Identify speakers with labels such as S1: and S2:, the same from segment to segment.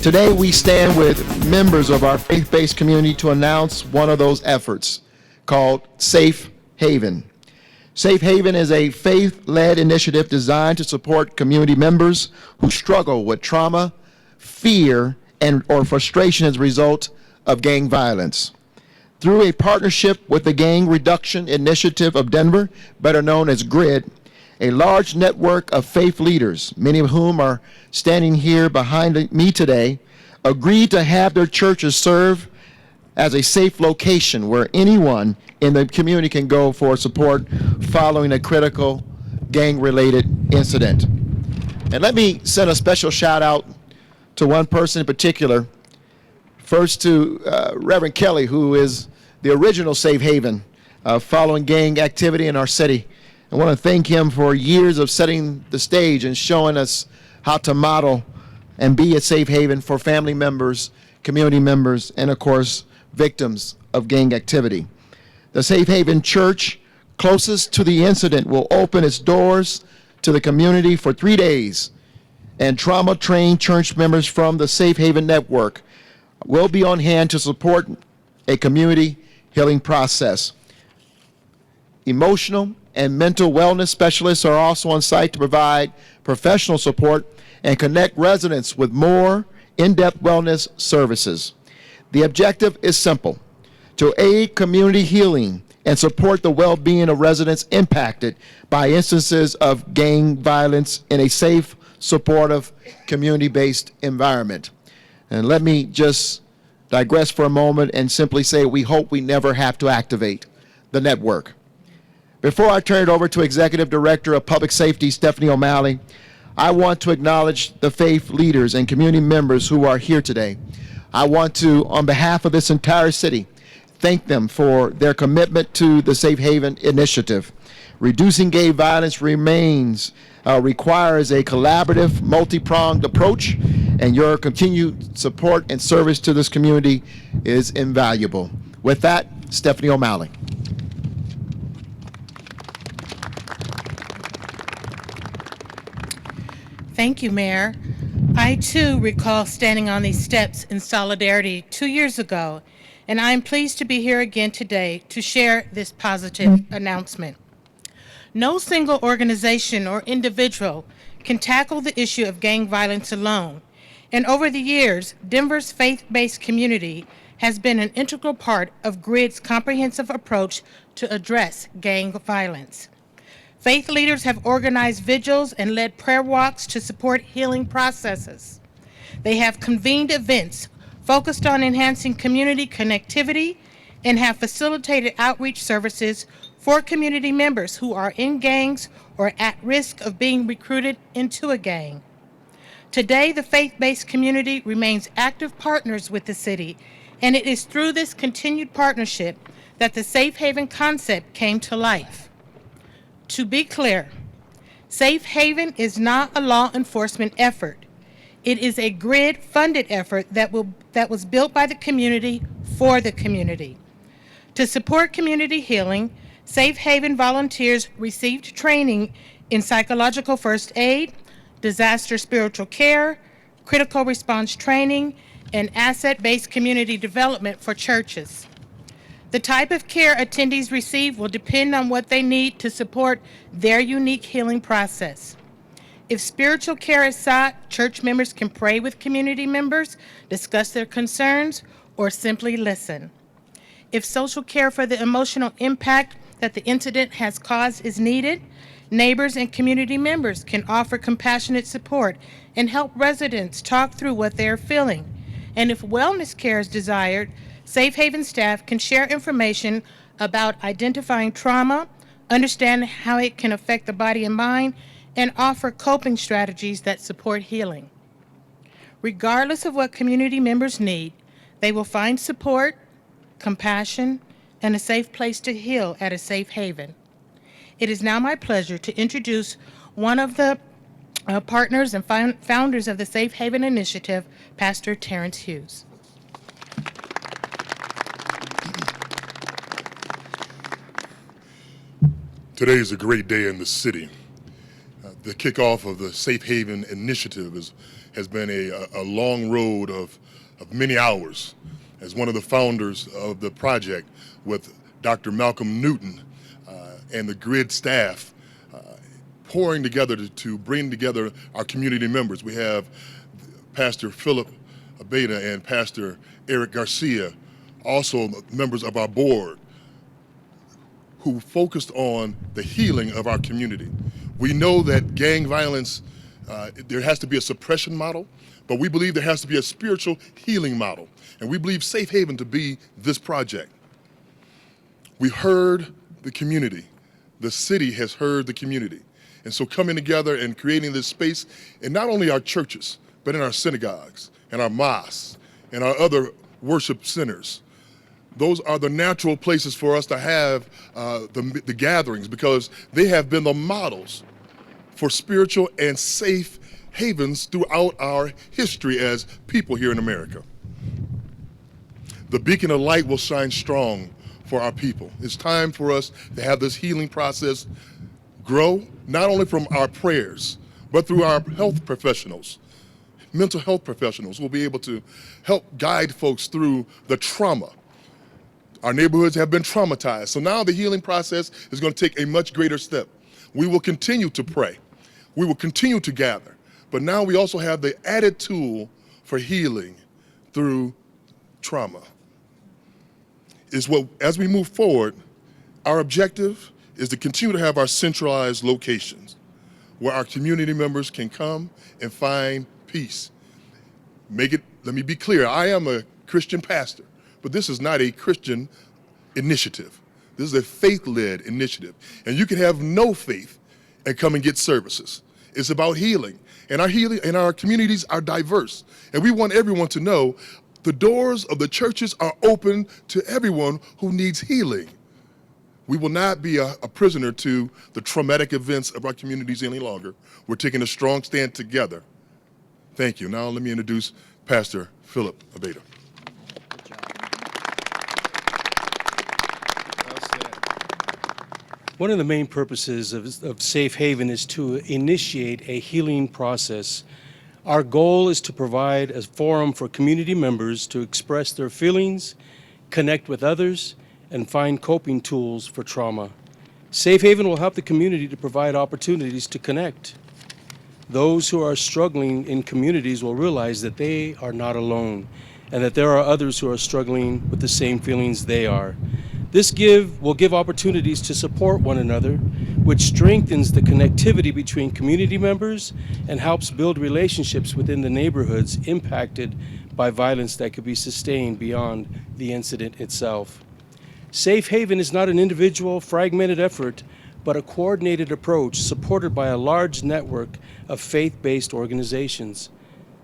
S1: Today we stand with members of our faith-based community to announce one of those efforts called Safe Haven. Safe Haven is a faith-led initiative designed to support community members who struggle with trauma, fear, or frustration as a result of gang violence. Through a partnership with the Gang Reduction Initiative of Denver, better known as GRID, a large network of faith leaders, many of whom are standing here behind me today, agreed to have their churches serve as a safe location where anyone in the community can go for support following a critical gang-related incident. And let me send a special shout out to one person in particular. First to Reverend Kelly, who is the original Safe Haven following gang activity in our city. I want to thank him for years of setting the stage and showing us how to model and be a safe haven for family members, community members, and of course, victims of gang activity. The Safe Haven Church closest to the incident will open its doors to the community for 3 days, and trauma-trained church members from the Safe Haven Network will be on hand to support a community healing process. Emotional and mental wellness specialists are also on site to provide professional support and connect residents with more in-depth wellness services. The objective is simple: to aid community healing and support the well-being of residents impacted by instances of gang violence in a safe, supportive, community-based environment. And let me just digress for a moment and simply say we hope we never have to activate the network. Before I turn it over to Executive Director of Public Safety, Stephanie O'Malley, I want to acknowledge the faith leaders and community members who are here today. I want to, on behalf of this entire city, thank them for their commitment to the Safe Haven Initiative. Reducing gang violence requires a collaborative, multi-pronged approach, and your continued support and service to this community is invaluable. With that, Stephanie O'Malley.
S2: Thank you, Mayor. I, too, recall standing on these steps in solidarity 2 years ago, and I am pleased to be here again today to share this positive announcement. No single organization or individual can tackle the issue of gang violence alone, and over the years, Denver's faith-based community has been an integral part of GRID's comprehensive approach to address gang violence. Faith leaders have organized vigils and led prayer walks to support healing processes. They have convened events focused on enhancing community connectivity and have facilitated outreach services for community members who are in gangs or at risk of being recruited into a gang. Today, the faith-based community remains active partners with the city, and it is through this continued partnership that the Safe Haven concept came to life. To be clear, Safe Haven is not a law enforcement effort. It is a GRID-funded effort that was built by the community for the community. To support community healing, Safe Haven volunteers received training in psychological first aid, disaster spiritual care, critical response training, and asset-based community development for churches. The type of care attendees receive will depend on what they need to support their unique healing process. If spiritual care is sought, church members can pray with community members, discuss their concerns, or simply listen. If social care for the emotional impact that the incident has caused is needed, neighbors and community members can offer compassionate support and help residents talk through what they are feeling. And if wellness care is desired, Safe Haven staff can share information about identifying trauma, understand how it can affect the body and mind, and offer coping strategies that support healing. Regardless of what community members need, they will find support, compassion, and a safe place to heal at a Safe Haven. It is now my pleasure to introduce one of the partners and founders of the Safe Haven Initiative, Pastor Terrence Hughes.
S3: Today is a great day in the city. The kickoff of the Safe Haven Initiative has been a long road of many hours. As one of the founders of the project with Dr. Malcolm Newton and the GRID staff, pouring together to bring together our community members. We have Pastor Philip Abeda and Pastor Eric Garcia, also members of our board, who focused on the healing of our community. We know that gang violence, there has to be a suppression model, but we believe there has to be a spiritual healing model. And we believe Safe Haven to be this project. We heard the community. The city has heard the community. And so coming together and creating this space in not only our churches, but in our synagogues and our mosques and our other worship centers. Those are the natural places for us to have the gatherings, because they have been the models for spiritual and safe havens throughout our history as people here in America. The beacon of light will shine strong for our people. It's time for us to have this healing process grow, not only from our prayers, but through our health professionals. Mental health professionals will be able to help guide folks through the trauma. Our neighborhoods have been traumatized, so now the healing process is going to take a much greater step. We will continue to pray. We will continue to gather, but now we also have the added tool for healing through trauma. As we move forward, our objective is to continue to have our centralized locations where our community members can come and find peace. Let me be clear, I am a Christian pastor, but this is not a Christian initiative. This is a faith-led initiative. And you can have no faith and come and get services. It's about healing. And our communities are diverse. And we want everyone to know the doors of the churches are open to everyone who needs healing. We will not be a prisoner to the traumatic events of our communities any longer. We're taking a strong stand together. Thank you. Now let me introduce Pastor Philip Abeda.
S4: One of the main purposes of Safe Haven is to initiate a healing process. Our goal is to provide a forum for community members to express their feelings, connect with others, and find coping tools for trauma. Safe Haven will help the community to provide opportunities to connect. Those who are struggling in communities will realize that they are not alone and that there are others who are struggling with the same feelings they are. This will give opportunities to support one another, which strengthens the connectivity between community members and helps build relationships within the neighborhoods impacted by violence that could be sustained beyond the incident itself. Safe Haven is not an individual, fragmented effort, but a coordinated approach supported by a large network of faith-based organizations.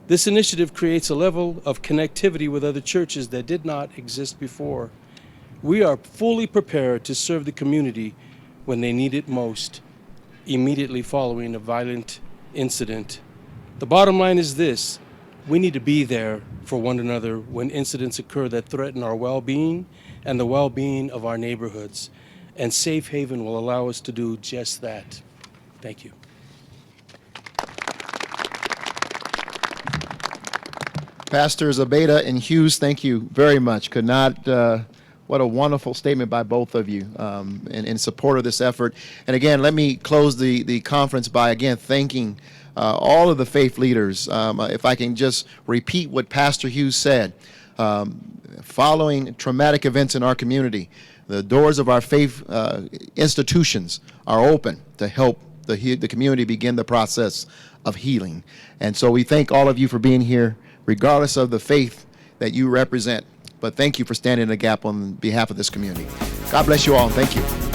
S4: This initiative creates a level of connectivity with other churches that did not exist before. We are fully prepared to serve the community when they need it most, immediately following a violent incident. The bottom line is this: we need to be there for one another when incidents occur that threaten our well-being and the well-being of our neighborhoods. And Safe Haven will allow us to do just that. Thank you.
S1: Pastors Abeda and Hughes, thank you very much. What a wonderful statement by both of you in support of this effort. And again, let me close the conference by, again, thanking all of the faith leaders. If I can just repeat what Pastor Hughes said, following traumatic events in our community, the doors of our faith institutions are open to help the community begin the process of healing. And so we thank all of you for being here, regardless of the faith that you represent. But thank you for standing in the gap on behalf of this community. God bless you all, and thank you.